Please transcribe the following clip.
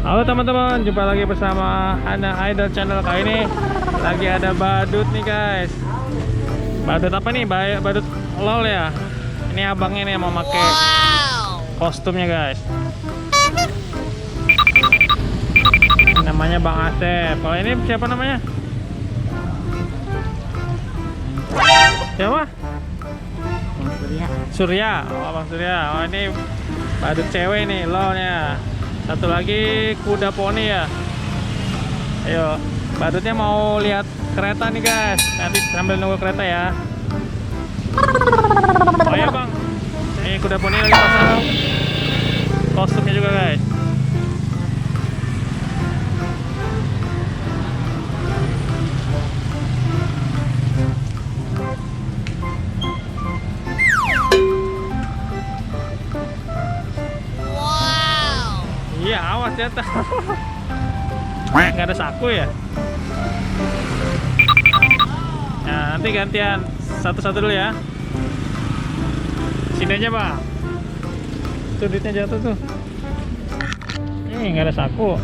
Halo teman-teman, jumpa lagi bersama Hana Idol Channel. Kali ini lagi ada badut nih guys. Badut apa nih? Badut LOL ya. Ini abangnya nih yang mau pakai kostumnya guys. Namanya Bang Asep. Kalau ini siapa namanya? Siapa? Bang Surya. Surya. Oh, Bang Surya. Oh, ini badut cewek nih LOL-nya. Satu lagi kuda poni ya. Ayo, badutnya mau lihat kereta nih guys. Nanti sambil nunggu kereta ya. Oh ya bang, ini kuda poni lagi pasang kostumnya juga guys. Iya, awas jatuh. Nggak ada saku ya. Nah, nanti gantian satu-satu dulu ya. Sini aja bang. Tuh duitnya jatuh tuh. Nggak ada saku.